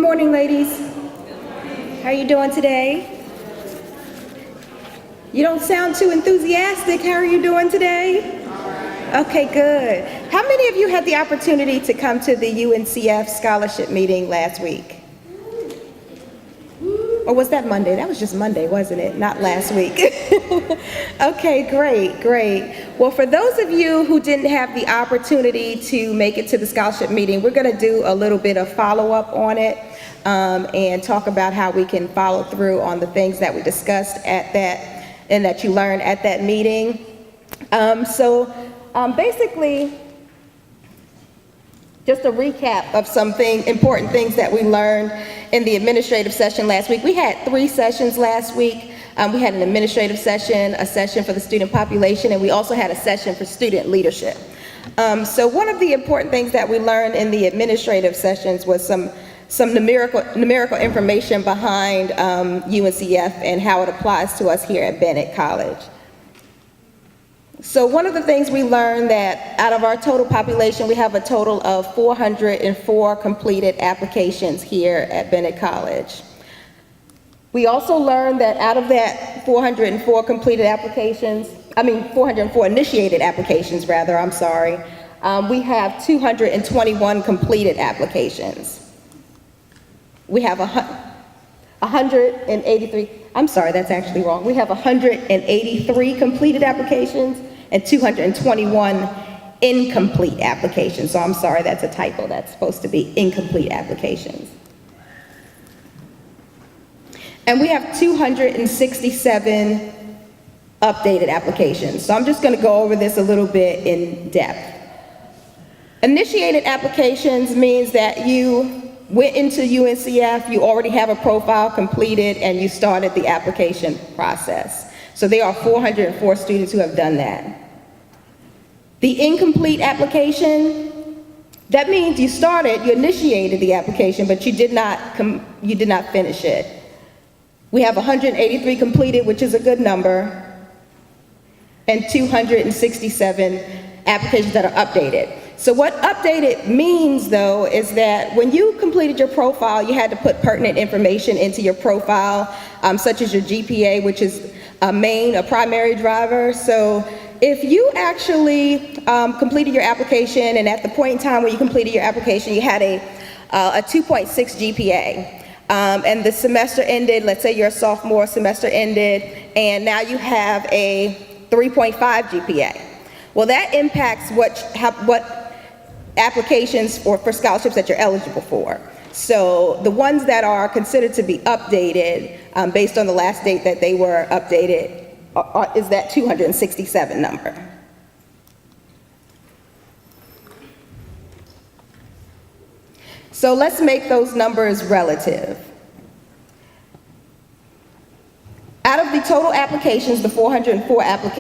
morning, ladies. How are you doing today? You don't sound too enthusiastic. How are you doing today? Okay, good. How many of you had the opportunity to come to the UNCF scholarship meeting last week? Or was that Monday? That was just Monday, wasn't it? Not last week. Okay, great. Well, for those of you who didn't have the opportunity to make it to the scholarship meeting, we're going to do a little bit of follow-up on it and talk about how we can follow through on the things that we discussed at that and that you learned at that meeting. Basically, just a recap of some important things that we learned in the administrative session last week. We had 3 sessions last week. We had an administrative session, a session for the student population, and we also had a session for student leadership. So one of the important things that we learned in the administrative sessions was some numerical information behind UNCF and how it applies to us here at Bennett College. So one of the things we learned that out of our total population, we have a total of 404 completed applications here at Bennett College. We also learned that out of that 404 completed applications, 404 initiated applications rather, we have 221 completed applications. We have 183, that's actually wrong. We have 183 completed applications and 221 incomplete applications. So I'm sorry, that's a typo. That's supposed to be incomplete applications. And we have 267 updated applications. So I'm just going to go over this a little bit in depth. Initiated applications means that you went into UNCF, you already have a profile completed, and you started the application process. So there are 404 students who have done that. The incomplete application, that means you initiated the application, but you did not finish it. We have 183 completed, which is a good number, and 267 applications that are updated. So what updated means, though, is that when you completed your profile, you had to put pertinent information into your profile, such as your GPA, which is a primary driver. So if you actually completed your application, and at the point in time when you completed your application, you had a 2.6 GPA, and the semester ended, let's say you're a sophomore, semester ended, and now you have a 3.5 GPA. Well, that impacts what applications for scholarships that you're eligible for. So the ones that are considered to be updated based on the last date that they were updated is that 267 number. So let's make those numbers relative. Out of the total applications, the 404 applications,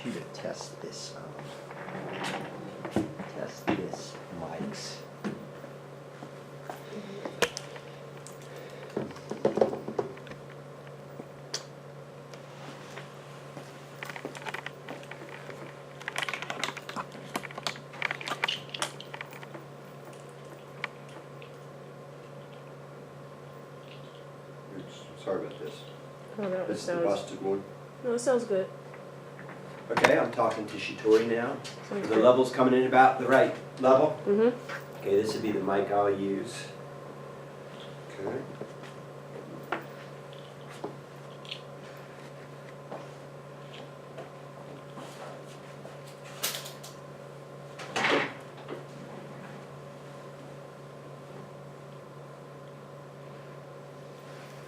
you to test this mics. Sorry about this. Oh, no, This is the busted one. No, it sounds good. Okay, I'm talking to Shitori now. Sounds The good. level's coming in about the right level. Mm-hmm. Okay, this would be the mic I'll use. Okay.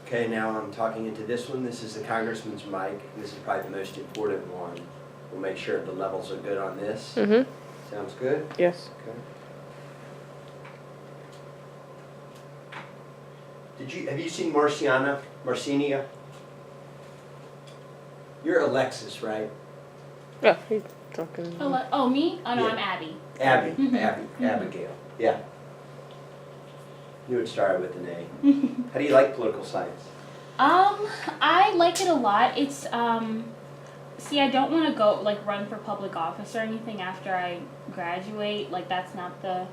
Okay, now I'm talking into this one. This is the congressman's mic. This is probably the most important one. We'll make sure the levels are good on this. Mm-hmm. Sounds good? Yes. Okay. Have you seen Marcinia? You're Alexis, right? Yeah. talking. Hello. Oh, me? Oh, no, Yeah. I'm Abby. Abigail, yeah. Knew it started with an A. How do you like political science? I like it a lot. It's, see, I don't want to go, like, run for public office or anything after I graduate. Like, that's not the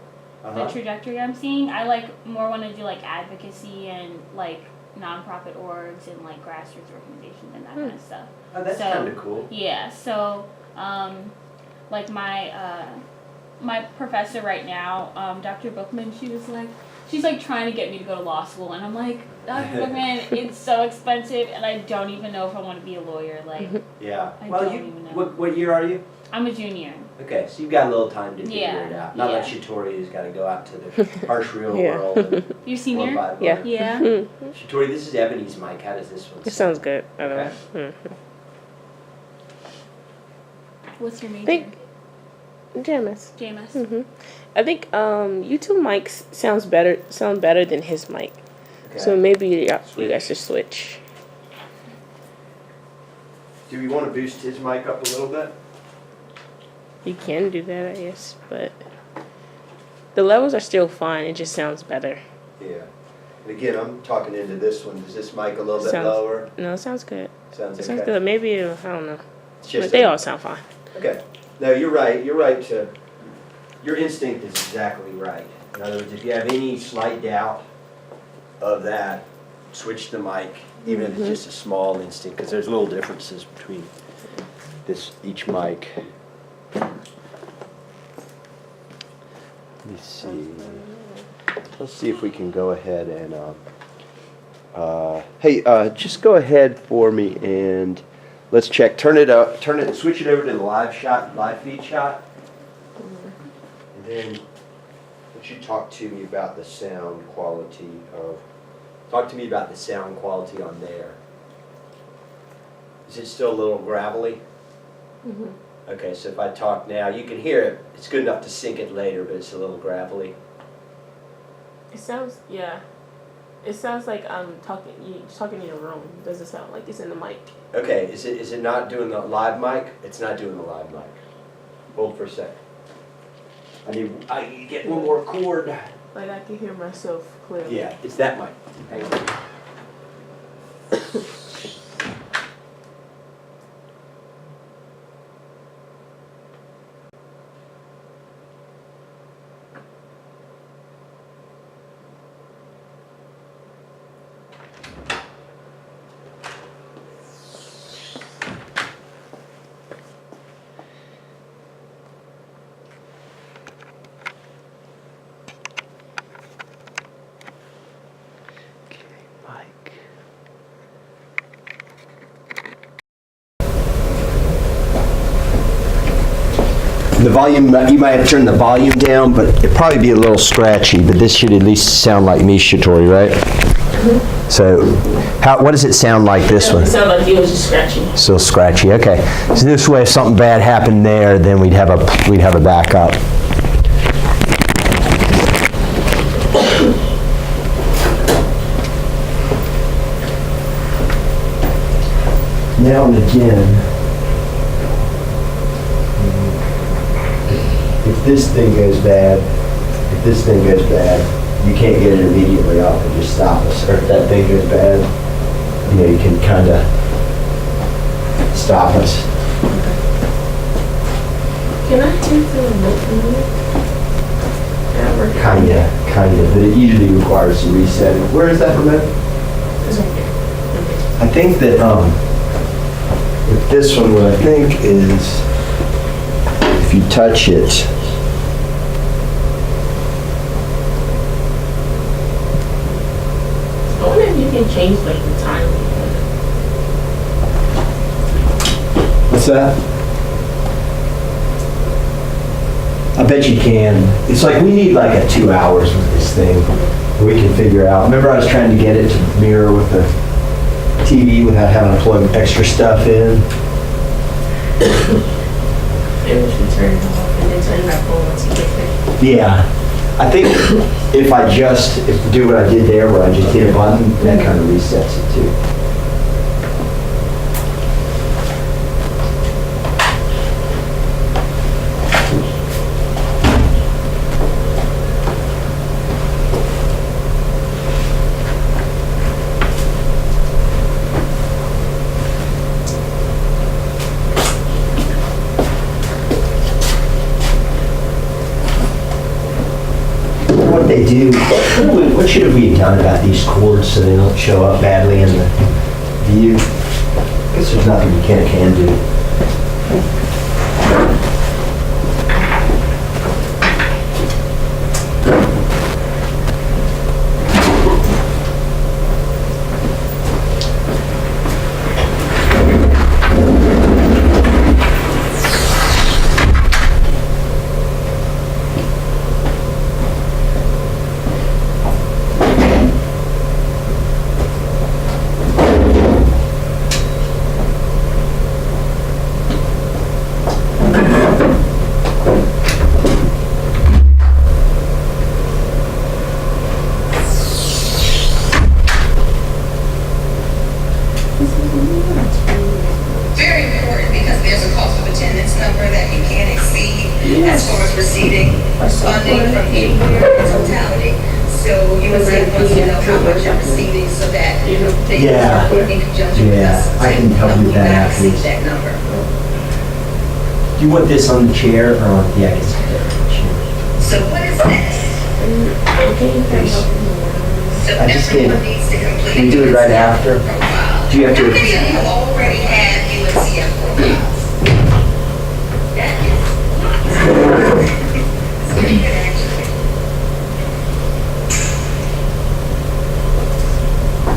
trajectory I'm seeing. I, like, more want to do, like, advocacy and, like, nonprofit orgs and, like, grassroots organizations and that kind of stuff. Oh, that's So, kind of cool. Yeah, so, like, my professor right now, Dr. Bookman, she's like trying to get me to go to law school, and I'm like, Dr. Bookman, it's so expensive, and I don't even know if I want to be a lawyer. Like, Yeah. I Well, don't you, even know. what year are you? I'm a junior. Okay, so you've got a little time to figure Yeah, it out. Not like yeah. Shatori, who's got to go out to the harsh real Yeah. world. And You senior? worldwide Yeah. work. Yeah. Shatori, this is Ebony's mic. How does this one It sound? sounds good. I don't Okay. know. What's your major? Think JMS. JMS. I think you two mics sound better than his mic. Okay. So maybe you Switch. guys should switch. Do we want to boost his mic up a little bit? You can do that, I guess, but the levels are still fine. It just sounds better. Yeah. And again, I'm talking into this one. Is this mic a little bit Sounds- lower? No, it sounds good. Sounds It okay. sounds good. Maybe I don't know. It's But just they a- all sound fine. Okay. No, you're right. You're right to. Your instinct is exactly right. In other words, if you have any slight doubt of that, switch the mic, even if it's just a small instinct, because there's little differences between each mic. Let me see. Let's see if we can go ahead and. Hey, just go ahead for me and let's check. Turn it up. Switch it over to the live feed shot. And then, would you talk to me about the sound quality on there? Is it still a little gravelly? Okay, so if I talk now, you can hear it. It's good enough to sync it later, but it's a little gravelly. It sounds, yeah. It sounds like I'm talking in your room. Doesn't sound like it's in the mic. Okay, is it not doing the live mic? It's not doing the live mic. Hold for a sec. I need to get one more cord. Like I can hear myself clearly. Yeah, it's that mic. Hang on. Mike. The volume, you might have to turn the volume down, but it'd probably be a little scratchy, but this should at least sound like me, Shatori, right? So, what does it sound like this one? It sounded like it was just scratchy. Still scratchy, okay. So this way, if something bad happened there, then we'd have a backup. Now and again, if this thing goes bad, you can't get it immediately off and just stop us. Or if that thing goes bad, you can kind of stop us. Can I take the remote from you? Kind of, but it usually requires some resetting. Where is that remote? It's right here. I think that, with this one, what I think is, if you touch it, I wonder if you can change like the time. what's that? I bet you can. It's like, we need like a 2 hours with this thing. We can figure out. Remember I was trying to get it to mirror with the TV without having to plug extra stuff in? Maybe we should turn it off and then turn it back on once you get there. Yeah. I think if I do what I did there, where I just hit a button, that kind of resets it too. do, what should we have done about these cords so they don't show up badly in the view? I guess there's nothing you can do. Very important because there's a cost of attendance number that you can't exceed as far as receiving funding from anywhere in totality. So you would say once you know how much you're receiving so that they can work in conjunction with us. I can help you with that Exceed afterwards. that number. Do you want this on the chair or on, yeah, I guess. So what is next? So I just everyone can't- needs to complete. Can we do it right after? Profile. Do you have to- How many of you already have UNCF profiles? That is lots. It's pretty good, actually.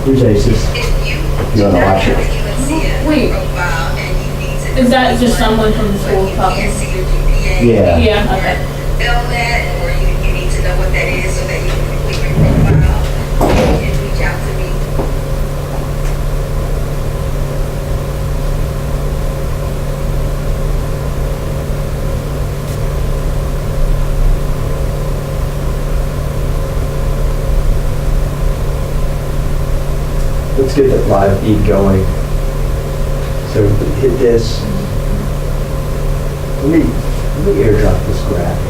Here's ACES. If you You do wanna not watch have it? a UNCF Wait. profile and you need to. Is that just someone from the but school you talking? can't see your GPA. Yeah. Yeah, okay. Fill that, or you need to know what that is so that you can complete your profile. You can reach out to me. Let's get the live feed going. So hit this. Let me airdrop this graphic.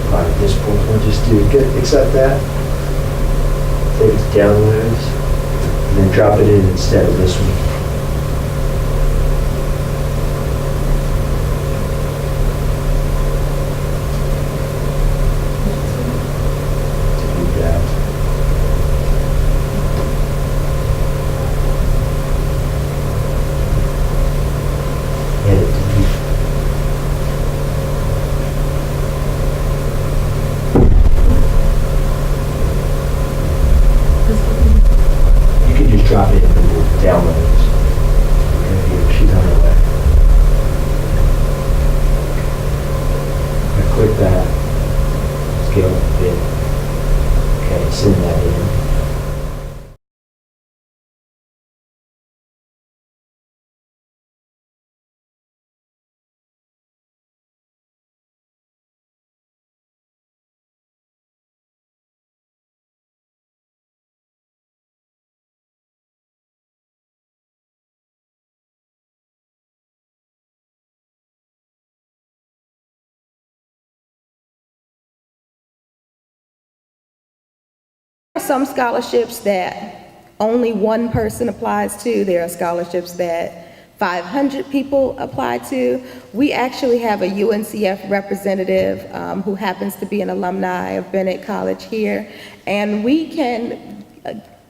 Probably at this point, we'll just do good, accept that. Save it to downloads, and then drop it in instead of this one. Delete that. Edit, delete. You can just drop it in the downloads. Okay, here, she's on her way. I click that. Scale it a bit. Okay, send that in. Some scholarships that only one person applies to. There are scholarships that 500 people apply to. We actually have a UNCF representative who happens to be an alumni of Bennett College here, and we can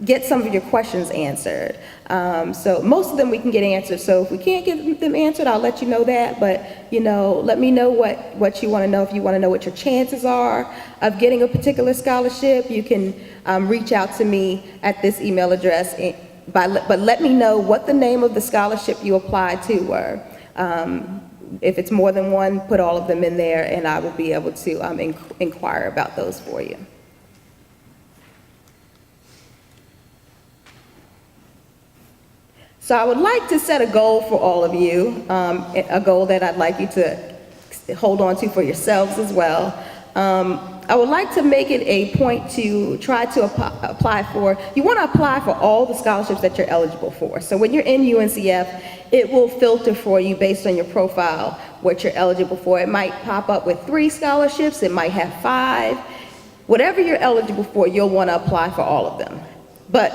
get some of your questions answered. So most of them we can get answered. So if we can't get them answered, I'll let you know that. But, you know, let me know what you want to know. If you want to know what your chances are of getting a particular scholarship, you can reach out to me at this email address. But let me know what the name of the scholarship you applied to were. If it's more than one, put all of them in there, and I will be able to inquire about those for you. So I would like to set a goal for all of you, a goal that I'd like you to hold on to for yourselves as well. I would like to make it a point to try to apply for, you want to apply for all the scholarships that you're eligible for. So when you're in UNCF, it will filter for you based on your profile what you're eligible for. It might pop up with 3 scholarships, it might have 5. Whatever you're eligible for, you'll want to apply for all of them. But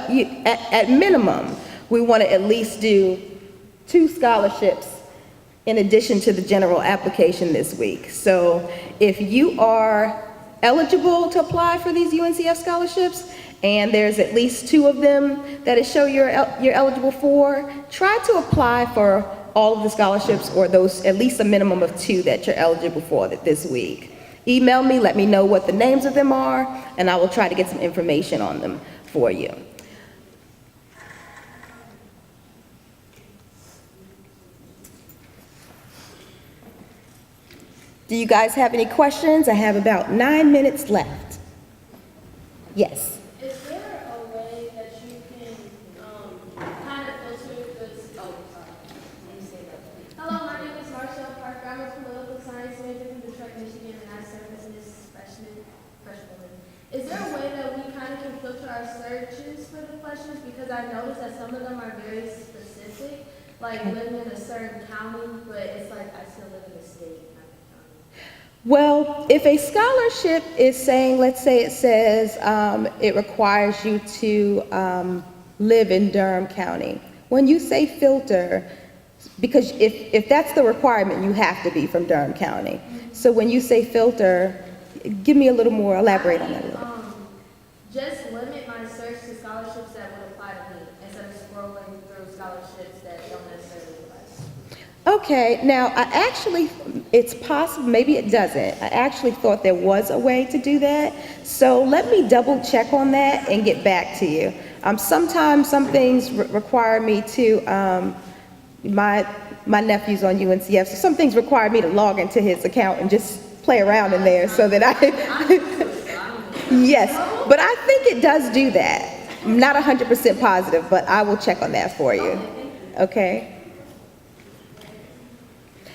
at minimum, we want to at least do 2 scholarships in addition to the general application this week. So if you are eligible to apply for these UNCF scholarships, and there's at least 2 of them that it show you're eligible for, try to apply for all of the scholarships, or those, at least a minimum of 2 that you're eligible for this week. Email me, let me know what the names of them are, and I will try to get some information on them for you. Do you guys have any questions? I have about 9 minutes left. Yes. Is there a way that you can kind of filter this? Oh, sorry. Let me say that. Hello, my name is Marshall Parker. I'm a political science major from Detroit, Michigan, and I serve as Miss Freshman. Is there a way that we kind of can filter our searches for the questions? Because I noticed that some of them are very specific, like living in a certain county, but it's like I still live in the state. Well, if a scholarship is saying, let's say it says it requires you to live in Durham County. When you say filter, because if that's the requirement, you have to be from Durham County. So when you say filter, give me a little more, elaborate on that a little. Just limit my search to scholarships that would apply to me instead of scrolling through scholarships that don't necessarily apply to me. Okay, now it's possible, maybe it doesn't. I actually thought there was a way to do that. So let me double check on that and get back to you. Sometimes some things require me to, my nephew's on UNCF, so some things require me to log into his account and just play around in there so that yes, but I think it does do that. I'm not 100% positive, but I will check on that for you. Okay?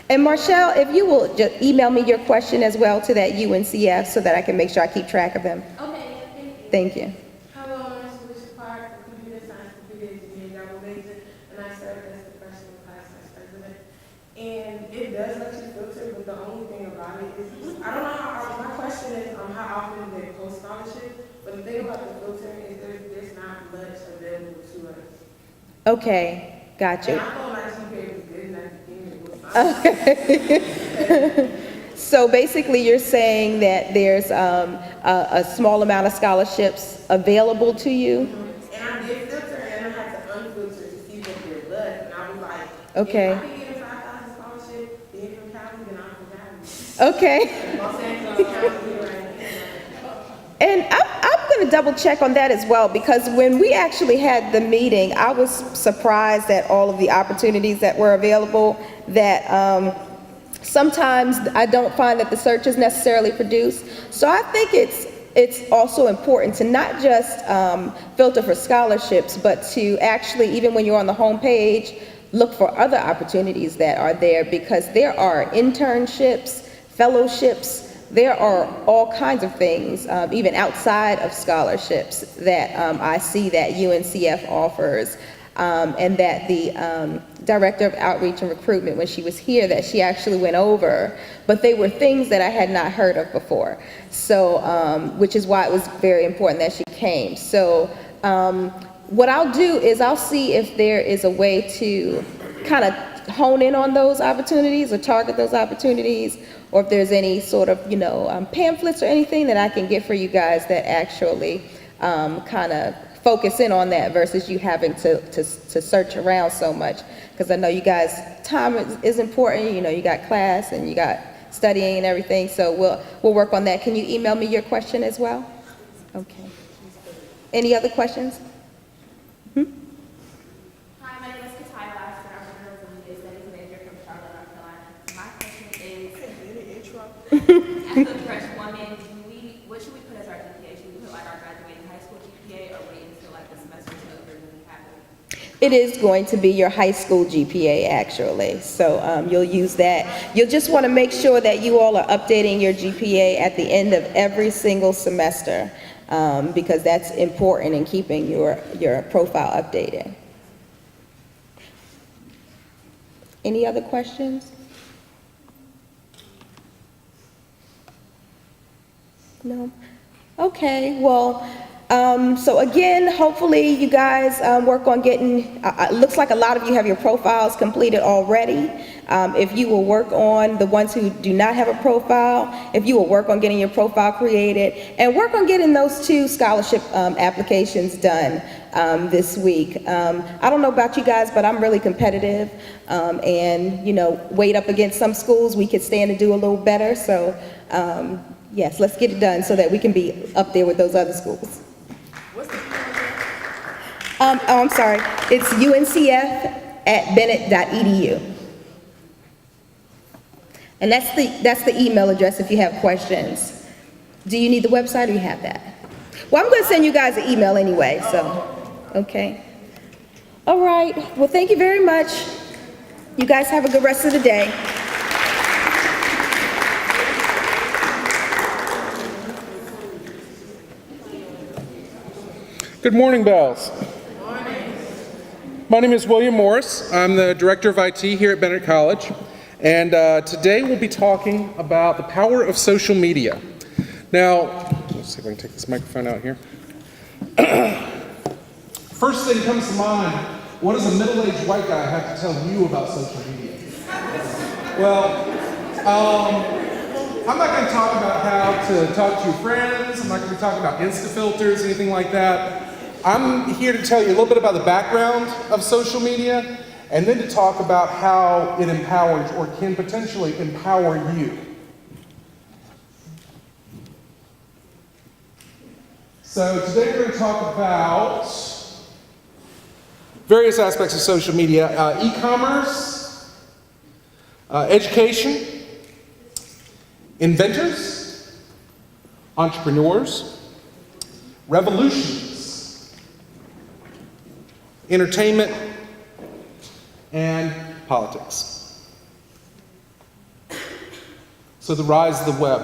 And Marshall, if you will just email me your question as well to that UNCF so that I can make sure I keep track of them. Okay, Thank you. Hello, my name is Alicia Clark, I'm computer science, computer engineering, double major, and I serve as the freshman class vice president. And it does let you filter, but the only thing about it is, I don't know how, my question is how often they post scholarship, but the thing about the filter is there's not much available to us. Okay, gotcha. And I thought my GPA was good, and I think it was fine. Okay. So basically you're saying that there's a small amount of scholarships available to you? And I did filter, and I had to unfilter to see what there was, and I was like, Okay. if I can get a 5,000 scholarship, being from Cali, then I'm from Cali. Okay. Los Angeles County, right? And I'm going to double check on that as well, because when we actually had the meeting, I was surprised at all of the opportunities that were available, that sometimes I don't find that the search is necessarily produced. So I think it's also important to not just filter for scholarships, but to actually, even when you're on the home page, look for other opportunities that are there, because there are internships, fellowships, there are all kinds of things, even outside of scholarships, that I see that UNCF offers, and that the Director of Outreach and Recruitment, when she was here, that she actually went over, but they were things that I had not heard of before. So, which is why it was very important that she came. So, what I'll do is I'll see if there is a way to kind of hone in on those opportunities or target those opportunities, or if there's any sort of, pamphlets or anything that I can get for you guys that actually kind of focus in on that versus you having to search around so much. Because I know you guys, time is important, you got class and you got studying and everything, so we'll work on that. Can you email me your question as well? Okay. Any other questions? Hi, my name is Kataya Lasker. I'm a journalism and media studies major from Charlotte, North Carolina. My question is, as a fresh woman, what should we put as our GPA? Should we put like our graduating high school GPA or wait until like the semester is over and we have it? It is going to be your high school GPA, actually. So you'll use that. You'll just want to make sure that you all are updating your GPA at the end of every single semester, because that's important in keeping your profile updated. Any other questions? No? Okay, well, so again, hopefully you guys work on getting, it looks like a lot of you have your profiles completed already. If you will work on the ones who do not have a profile, if you will work on getting your profile created, and work on getting those 2 scholarship applications done this week. I don't know about you guys, but I'm really competitive, and, you know, weighed up against some schools, we could stand to do a little better, so yes, let's get it done so that we can be up there with those other schools. I'm sorry, it's uncf@bennett.edu. And that's the email address if you have questions. Do you need the website or you have that? Well, I'm going to send you guys an email anyway, so, okay. All right, well, thank you very much. You guys have a good rest of the day. Good morning, Bells. My name is William Morris. I'm the Director of IT here at Bennett College. And today we'll be talking about the power of social media. Now, let's see if I can take this microphone out here. First thing comes to mind, what does a middle-aged white guy have to tell you about social media? Well, I'm not going to talk about how to talk to your friends. I'm not going to talk about Insta filters, anything like that. I'm here to tell you a little bit about the background of social media, and then to talk about how it empowers or can potentially empower you. So today we're going to talk about various aspects of social media, e-commerce, education, inventors, entrepreneurs, revolutions, entertainment, and politics. So the rise of the web.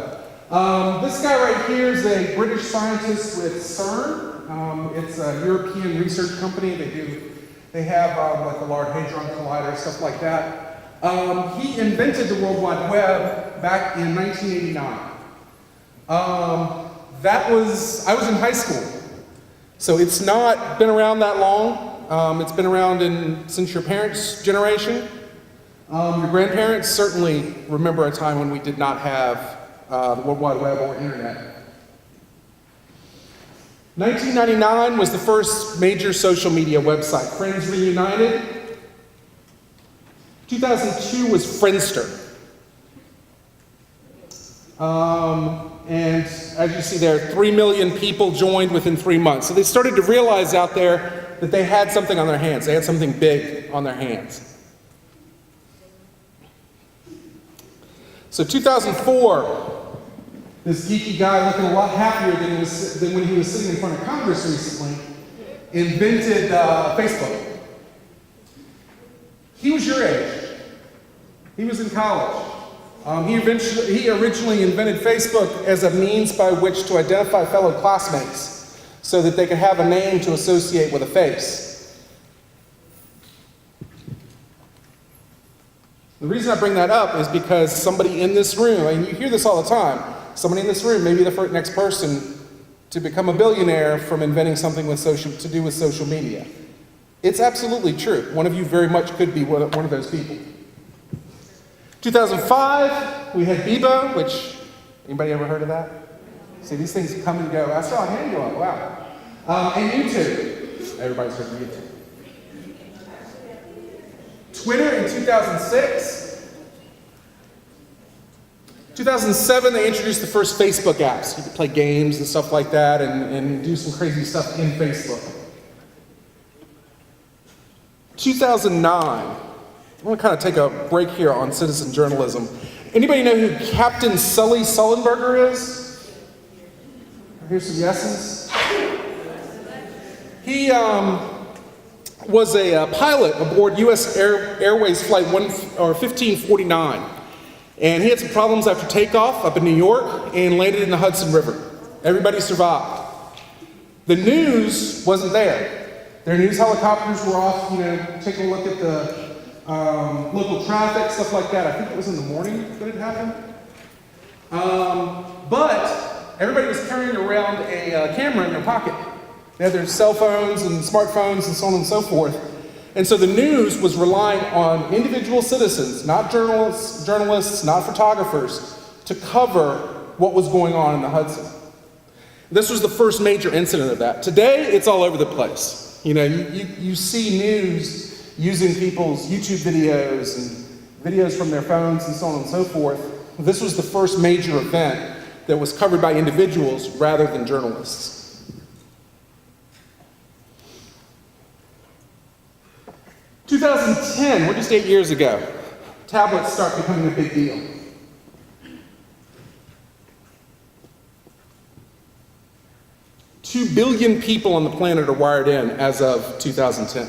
This guy right here is a British scientist with CERN. It's a European research company. They have like the Large Hadron Collider, stuff like that. He invented the World Wide Web back in 1989. I was in high school, so it's not been around that long. It's been around since your parents' generation. Your grandparents certainly remember a time when we did not have the World Wide Web or internet. 1999 was the first major social media website, Friends Reunited. 2002 was Friendster. And as you see there, 3 million people joined within 3 months. So they started to realize out there that they had something on their hands. They had something big on their hands. So 2004, this geeky guy looking a lot happier than when he was sitting in front of Congress recently, invented Facebook. He was your age. He was in college. He originally invented Facebook as a means by which to identify fellow classmates so that they could have a name to associate with a face. The reason I bring that up is because somebody in this room, and you hear this all the time, somebody in this room may be the next person to become a billionaire from inventing something to do with social media. It's absolutely true. One of you very much could be one of those people. 2005, we had Bebo, which, anybody ever heard of that? See, these things come and go. I saw a hand go up, wow. And YouTube. Everybody's heard of YouTube. Twitter in 2006. 2007, they introduced the first Facebook apps. You could play games and stuff like that and do some crazy stuff in Facebook. 2009. I want to kind of take a break here on citizen journalism. Anybody know who Captain Sully Sullenberger is? Here's some yeses. He was a pilot aboard U.S. Airways Flight 1549. And he had some problems after takeoff up in New York and landed in the Hudson River. Everybody survived. The news wasn't there. Their news helicopters were off, taking a look at the local traffic, stuff like that. I think it was in the morning that it happened. But everybody was carrying around a camera in their pocket. They had their cell phones and smartphones and so on and so forth. And so the news was relying on individual citizens, not journalists, not photographers, to cover what was going on in the Hudson. This was the first major incident of that. Today, it's all over the place. You know, you see news using people's YouTube videos and videos from their phones and so on and so forth. This was the first major event that was covered by individuals rather than journalists. 2010, we're just 8 years ago, tablets start becoming a big deal. Two billion people on the planet are wired in as of 2010.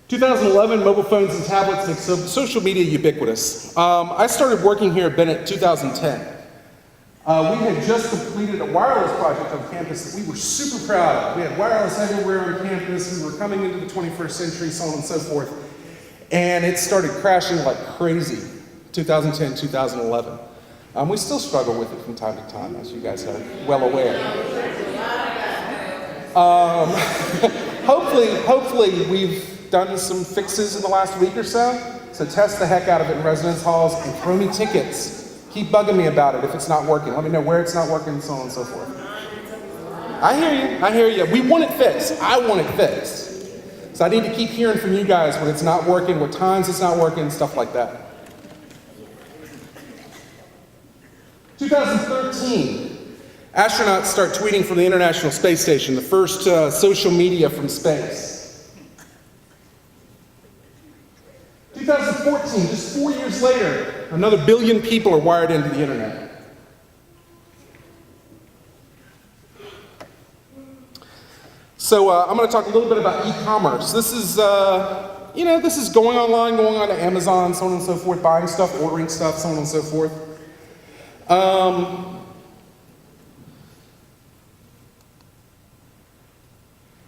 2011, mobile phones and tablets make social media ubiquitous. I started working here at Bennett in 2010. We had just completed a wireless project on campus that we were super proud of. We had wireless everywhere on campus. We were coming into the 21st century, so on and so forth. And it started crashing like crazy, 2010, 2011. We still struggle with it from time to time, as you guys are well aware. Hopefully we've done some fixes in the last week or so. So test the heck out of it in residence halls and throw me tickets. Keep bugging me about it if it's not working. Let me know where it's not working and so on and so forth. I hear you. We want it fixed. I want it fixed. So I need to keep hearing from you guys when it's not working, what times it's not working, stuff like that. 2013, astronauts start tweeting from the International Space Station, the first social media from space. 2014, just 4 years later, another billion people are wired into the internet. So I'm going to talk a little bit about e-commerce. This is, this is going on to Amazon, so on and so forth, buying stuff, ordering stuff, so on and so forth.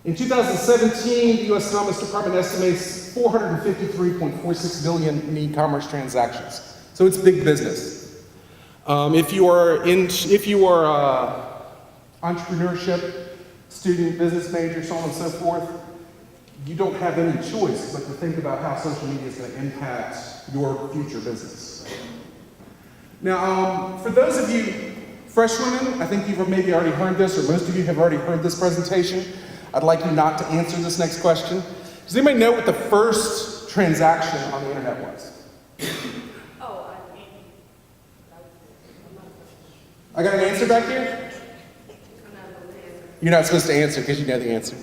In 2017, the U.S. Commerce Department estimates 453.46 billion in e-commerce transactions. So it's big business. If you are entrepreneurship, student, business major, so on and so forth, you don't have any choice but to think about how social media is going to impact your future business. Now, for those of you freshmen, I think you've maybe already heard this, or most of you have already heard this presentation. I'd like you not to answer this next question. Does anybody know what the first transaction on the internet was? I got an answer back here? You're not supposed to answer because you know the answer.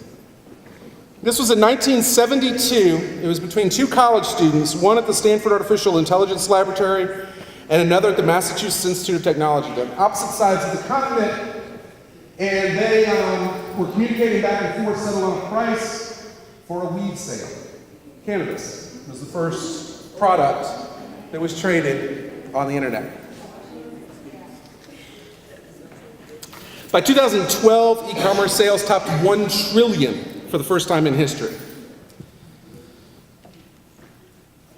This was in 1972. It was between two college students, one at the Stanford Artificial Intelligence Laboratory and another at the Massachusetts Institute of Technology. They're on opposite sides of the continent, and they were communicating back and forth, settled on a price for a weed sale. Cannabis was the first product that was traded on the internet. By 2012, e-commerce sales topped 1 trillion for the first time in history.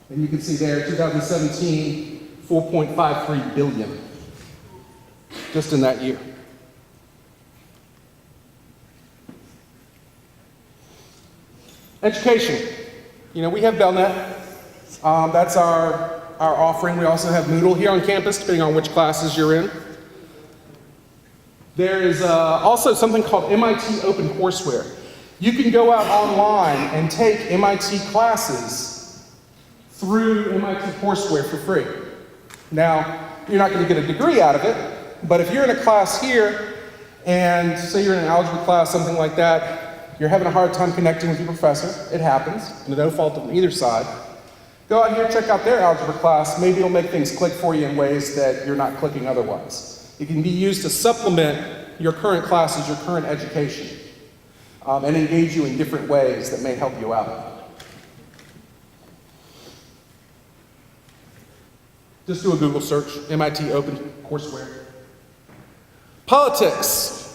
And you can see there, 2017, 4.53 billion, just in that year. Education. You know, we have Bennett. That's our offering. We also have Moodle here on campus, depending on which classes you're in. There is also something called MIT OpenCourseWare. You can go out online and take MIT classes through MIT courseware for free. Now, you're not going to get a degree out of it, but if you're in a class here, and say you're in an algebra class, something like that, you're having a hard time connecting with your professor, it happens, no fault of either side, go out here, check out their algebra class, maybe it'll make things click for you in ways that you're not clicking otherwise. It can be used to supplement your current classes, your current education, and engage you in different ways that may help you out. Just do a Google search, MIT OpenCourseWare. Politics.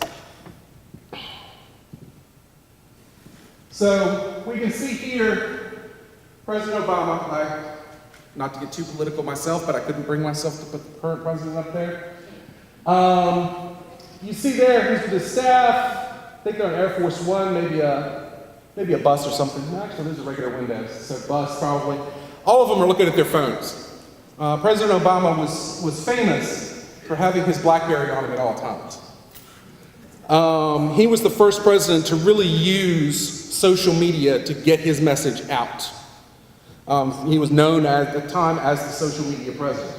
So we can see here President Obama, not to get too political myself, but I couldn't bring myself to put the current president up there. You see there, he's with his staff. I think they're on Air Force One, maybe a bus or something. Actually, there's a regular window, so bus probably. All of them are looking at their phones. President Obama was famous for having his BlackBerry on him at all times. He was the first president to really use social media to get his message out. He was known at the time as the social media president.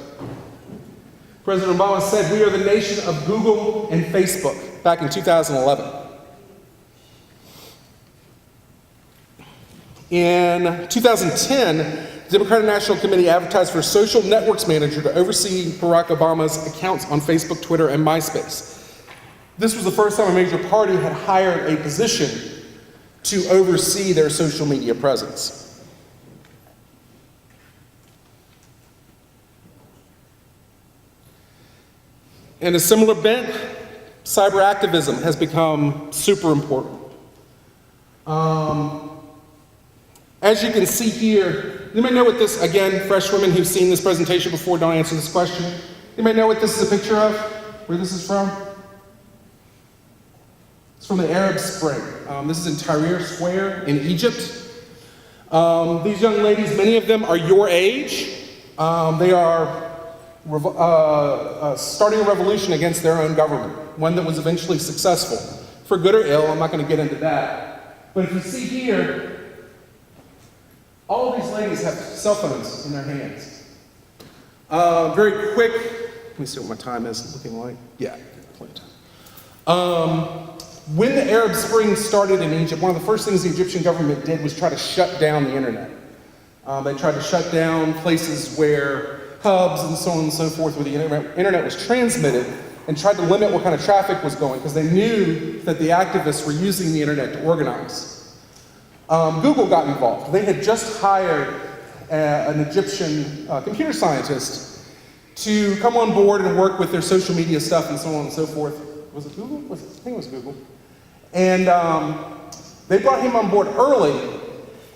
President Obama said, "We are the nation of Google and Facebook," back in 2011. In 2010, the Democratic National Committee advertised for a social networks manager to oversee Barack Obama's accounts on Facebook, Twitter, and MySpace. This was the first time a major party had hired a position to oversee their social media presence. In a similar bent, cyber activism has become super important. As you can see here, you may know what this, again, fresh women who've seen this presentation before, don't answer this question. You may know what this is a picture of, where this is from. It's from the Arab Spring. This is in Tahrir Square in Egypt. These young ladies, many of them are your age. They are starting a revolution against their own government, one that was eventually successful. For good or ill, I'm not going to get into that. But if you see here, all of these ladies have cell phones in their hands. Very quick, let me see what my time is looking like. Yeah, plenty of time. When the Arab Spring started in Egypt, one of the first things the Egyptian government did was try to shut down the internet. They tried to shut down places where hubs and so on and so forth, where the internet was transmitted, and tried to limit what kind of traffic was going, because they knew that the activists were using the internet to organize. Google got involved. They had just hired an Egyptian computer scientist to come on board and work with their social media stuff and so on and so forth. Was it Google? I think it was Google. And they brought him on board early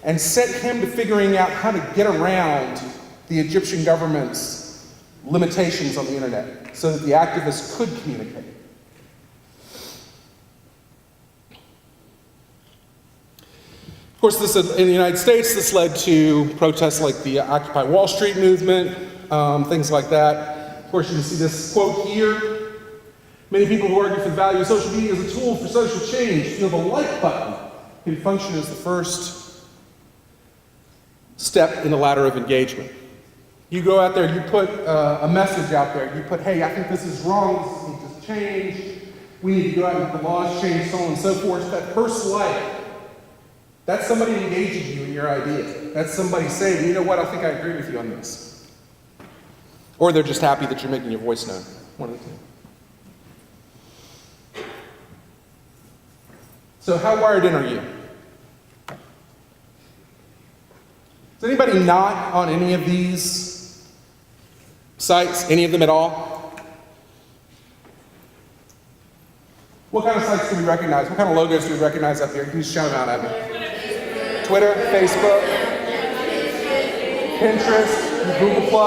and set him to figuring out how to get around the Egyptian government's limitations on the internet so that the activists could communicate. Of course, this in the United States, this led to protests like the Occupy Wall Street movement, things like that. Of course, you can see this quote here. Many people who argue for the value of social media as a tool for social change feel the like button can function as the first step in the ladder of engagement. You go out there, you put a message out there, you put, hey, I think this is wrong, this needs to change, we need to go out and get the laws changed, so on and so forth. That first like, that's somebody engaging you in your idea. That's somebody saying, you know what, I think I agree with you on this. Or they're just happy that you're making your voice known. One of the two. So how wired in are you? Is anybody not on any of these sites, any of them at all? What kind of sites do we recognize? What kind of logos do we recognize up here? You can just shout them out at me. Twitter, Facebook, Pinterest, Google+.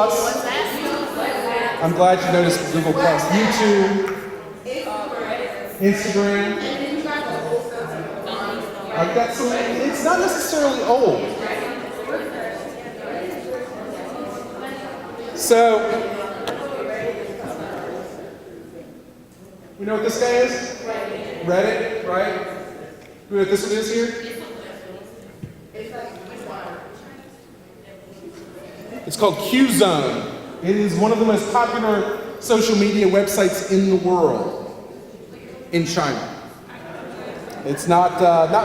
I'm glad you noticed Google+. YouTube, Instagram. I've got some, it's not necessarily old. So, we know what this guy is? Reddit, right? You know what this one is here? It's called Qzone. It is one of the most popular social media websites in the world, in China. It's not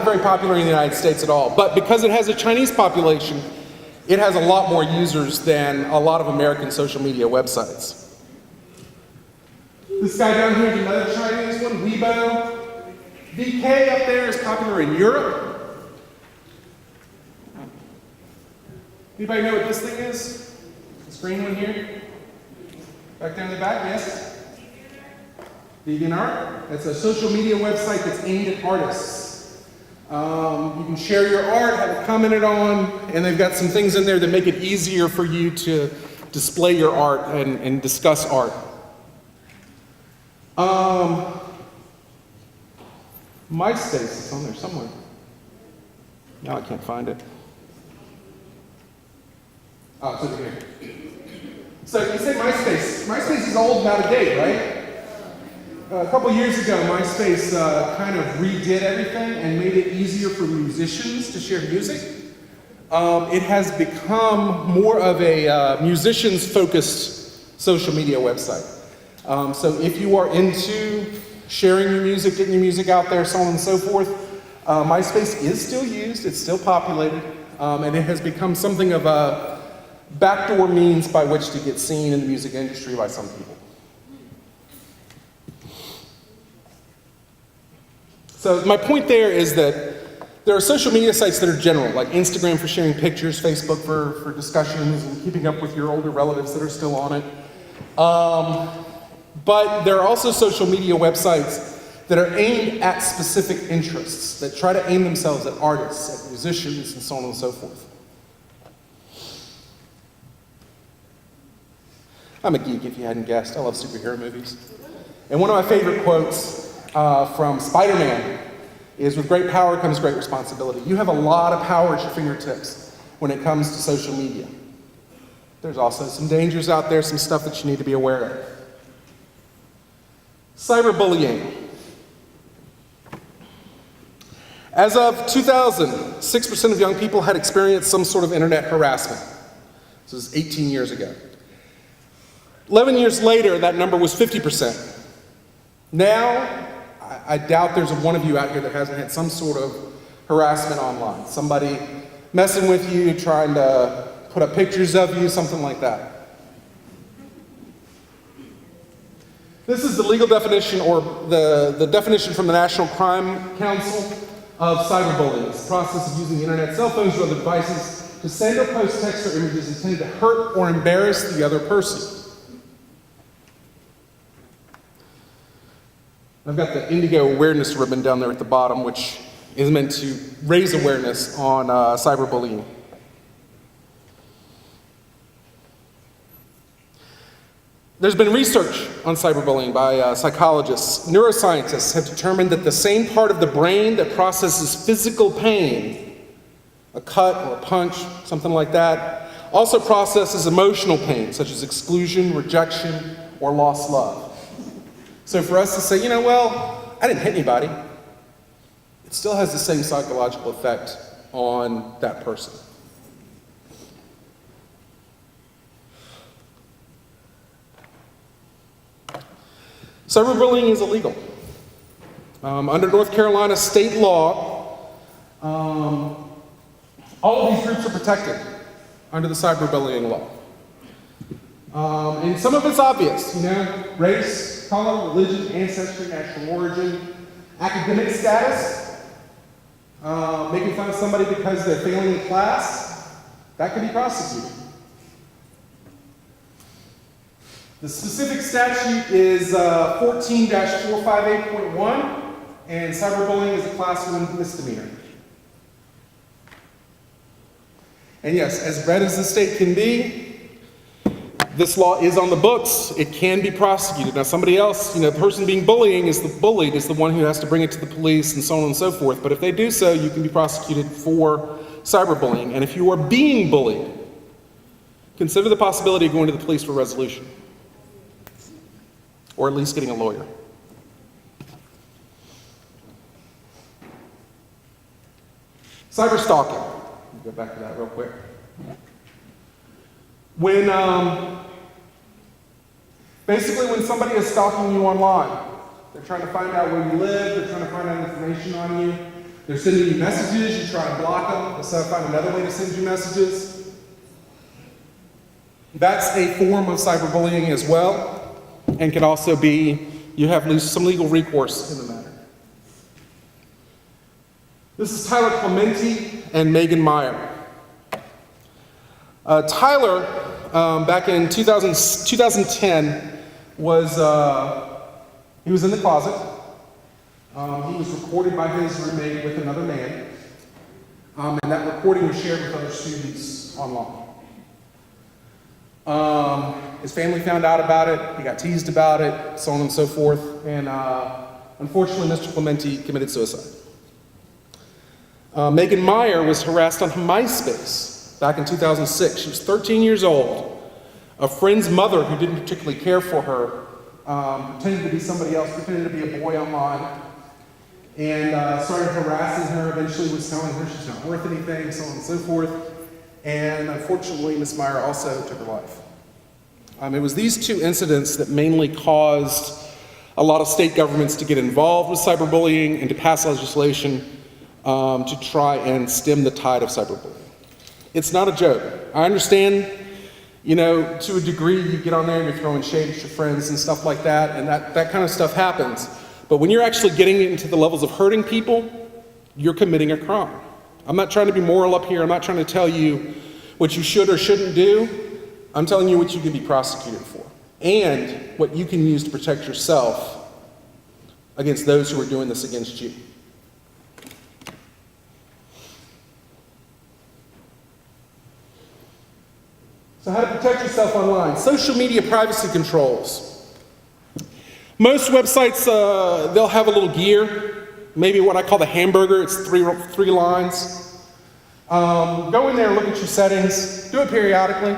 very popular in the United States at all, but because it has a Chinese population, it has a lot more users than a lot of American social media websites. This guy down here is another Chinese one, Weibo. VK up there is popular in Europe. Anybody know what this thing is? This green one here? Back there in the back, yes? DeviantArt. It's a social media website that's aimed at artists. You can share your art, have it commented on, and they've got some things in there that make it easier for you to display your art and discuss art. MySpace is on there somewhere. Now I can't find it. Oh, it's over here. So you say MySpace. MySpace is old and out of date, right? A couple years ago, MySpace kind of redid everything and made it easier for musicians to share music. It has become more of a musicians-focused social media website. So if you are into sharing your music, getting your music out there, so on and so forth, MySpace is still used, it's still populated, and it has become something of a backdoor means by which to get seen in the music industry by some people. So my point there is that there are social media sites that are general, like Instagram for sharing pictures, Facebook for discussions and keeping up with your older relatives that are still on it. But there are also social media websites that are aimed at specific interests, that try to aim themselves at artists, at musicians, and so on and so forth. I'm a geek, if you hadn't guessed. I love superhero movies. And one of my favorite quotes from Spider-Man is, "With great power comes great responsibility." You have a lot of power at your fingertips when it comes to social media. There's also some dangers out there, some stuff that you need to be aware of. Cyberbullying. As of 2000, 6% of young people had experienced some sort of internet harassment. This was 18 years ago. 11 years later, that number was 50%. Now, I doubt there's one of you out here that hasn't had some sort of harassment online. Somebody messing with you, trying to put up pictures of you, something like that. This is the legal definition, or the definition from the National Crime Council of cyberbullying. It's the process of using the internet, cell phones, or other devices to send or post text or images intended to hurt or embarrass the other person. I've got the Indigo awareness ribbon down there at the bottom, which is meant to raise awareness on cyberbullying. There's been research on cyberbullying by psychologists. Neuroscientists have determined that the same part of the brain that processes physical pain, a cut or a punch, something like that, also processes emotional pain, such as exclusion, rejection, or lost love. So for us to say, you know, well, I didn't hit anybody, it still has the same psychological effect on that person. Cyberbullying is illegal. Under North Carolina state law, all of these groups are protected under the cyberbullying law. And some of it's obvious, you know, race, color, religion, ancestry, national origin, academic status, making fun of somebody because they're failing in class, that can be prosecuted. The specific statute is 14-458.1, and cyberbullying is a class 1 misdemeanor. And yes, as red as the state can be, this law is on the books. It can be prosecuted. Now somebody else, you know, the person being bullied is the one who has to bring it to the police and so on and so forth. But if they do so, you can be prosecuted for cyberbullying. And if you are being bullied, consider the possibility of going to the police for resolution. Or at least getting a lawyer. Cyberstalking. Let me go back to that real quick. Basically when somebody is stalking you online, they're trying to find out where you live, they're trying to find out information on you, they're sending you messages, you try to block them, so find another way to send you messages. That's a form of cyberbullying as well, and can also be, you have some legal recourse in the matter. This is Tyler Clementi and Megan Meyer. Tyler, back in 2010, he was in the closet. He was recorded by his roommate with another man, and that recording was shared with other students online. His family found out about it, he got teased about it, so on and so forth, and unfortunately Mr. Clementi committed suicide. Megan Meyer was harassed on MySpace back in 2006. She was 13 years old. A friend's mother who didn't particularly care for her pretended to be somebody else, pretended to be a boy online, and started harassing her, eventually was telling her she's not worth anything, so on and so forth. And unfortunately, Ms. Meyer also took her life. It was these two incidents that mainly caused a lot of state governments to get involved with cyberbullying and to pass legislation to try and stem the tide of cyberbullying. It's not a joke. I understand, you know, to a degree you get on there and you're throwing shade at your friends and stuff like that, and that kind of stuff happens. But when you're actually getting into the levels of hurting people, you're committing a crime. I'm not trying to be moral up here. I'm not trying to tell you what you should or shouldn't do. I'm telling you what you can be prosecuted for and what you can use to protect yourself against those who are doing this against you. So how to protect yourself online? Social media privacy controls. Most websites, they'll have a little gear, maybe what I call the hamburger. It's three lines. Go in there and look at your settings. Do it periodically.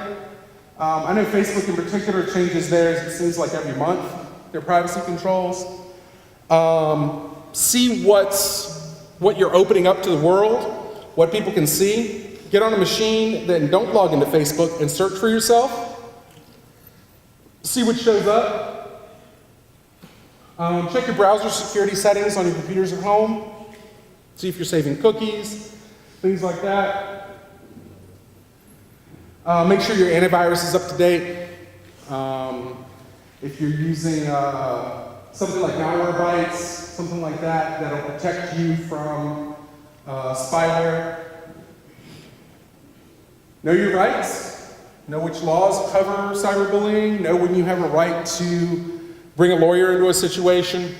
I know Facebook in particular changes theirs, it seems like every month, their privacy controls. See what you're opening up to the world, what people can see. Get on a machine, then don't log into Facebook and search for yourself. See what shows up. Check your browser security settings on your computers at home. See if you're saving cookies, things like that. Make sure your antivirus is up to date. If you're using something like Malwarebytes, something like that, that'll protect you from spyware. Know your rights. Know which laws cover cyberbullying. Know when you have a right to bring a lawyer into a situation.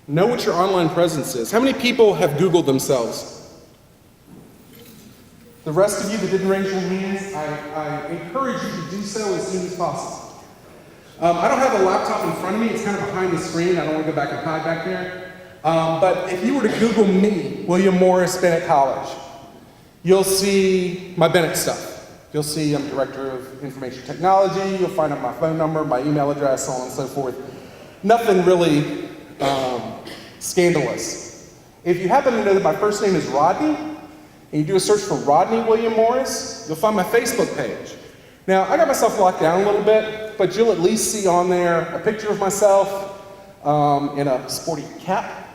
Know what your online presence is. How many people have Googled themselves? The rest of you that didn't raise your hands, I encourage you to do so as soon as possible. I don't have a laptop in front of me. It's kind of behind the screen. I don't want to go back and hide back there. But if you were to Google me, William Morris, Bennett College, you'll see my Bennett stuff. You'll see I'm Director of Information Technology. You'll find out my phone number, my email address, so on and so forth. Nothing really scandalous. If you happen to know that my first name is Rodney, and you do a search for Rodney William Morris, you'll find my Facebook page. Now, I got myself locked down a little bit, but you'll at least see on there a picture of myself in a sporty cap.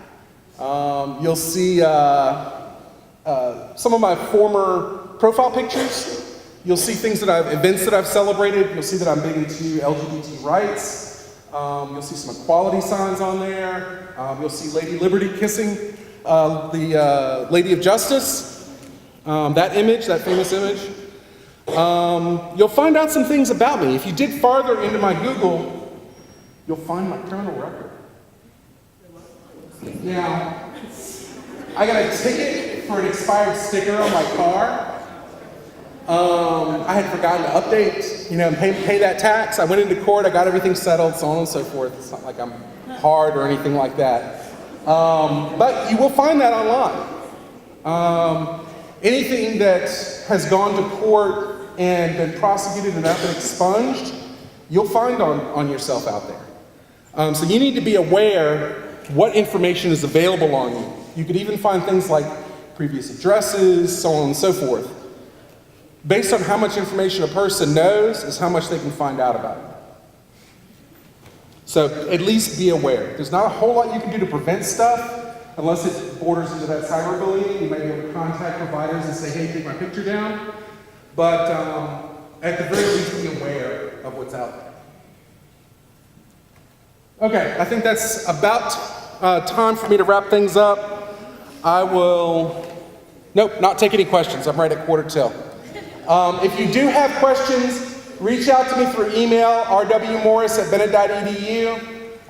You'll see some of my former profile pictures. You'll see events that I've celebrated. You'll see that I'm big into LGBT rights. You'll see some equality signs on there. You'll see Lady Liberty kissing the Lady of Justice. That image, that famous image. You'll find out some things about me. If you dig farther into my Google, you'll find my criminal record. Now, I got a ticket for an expired sticker on my car. I had forgotten to update, and pay that tax. I went into court, I got everything settled, so on and so forth. It's not like I'm hard or anything like that. But you will find that online. Anything that has gone to court and been prosecuted and not been expunged, you'll find on yourself out there. So you need to be aware what information is available on you. You could even find things like previous addresses, so on and so forth. Based on how much information a person knows is how much they can find out about you. So at least be aware. There's not a whole lot you can do to prevent stuff unless it borders into that cyberbullying. You may be able to contact providers and say, hey, take my picture down. But at the very least, be aware of what's out there. Okay, I think that's about time for me to wrap things up. I will, not take any questions. I'm right at 1:45. If you do have questions, reach out to me through email, rwmorris@bennett.edu.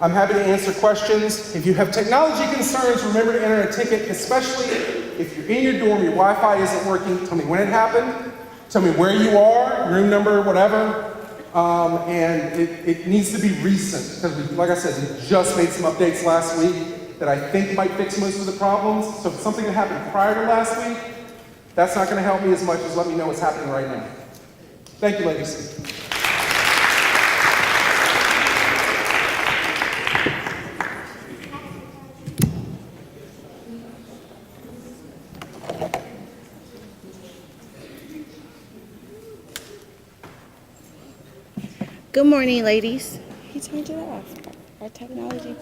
I'm happy to answer questions. If you have technology concerns, remember to enter a ticket, especially if you're in your dorm, your Wi-Fi isn't working. Tell me when it happened. Tell me where you are, room number, whatever. And it needs to be recent, because like I said, we just made some updates last week that I think might fix most of the problems. So if something that happened prior to last week, that's not going to help me as much as let me know what's happening right now. Thank you, ladies. Good morning, ladies. He turned it off. Our technology.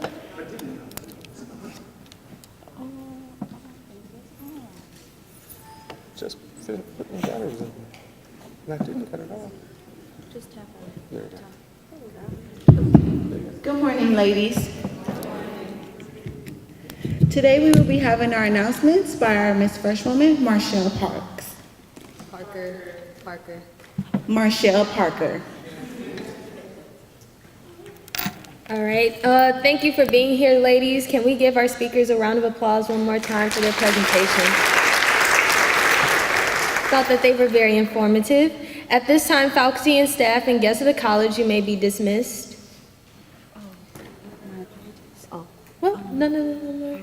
Just putting batteries in. And I didn't cut it off. Just tap on it. There you go. Good morning, ladies. Today we will be having our announcements by our Miss Freshwoman, Marshall Parks. Parker. Marshall Parker. All right. Thank you for being here, ladies. Can we give our speakers a round of applause one more time for their presentation? Thought that they were very informative. At this time, faculty and staff and guests of the college, you may be dismissed. Oh, well, no.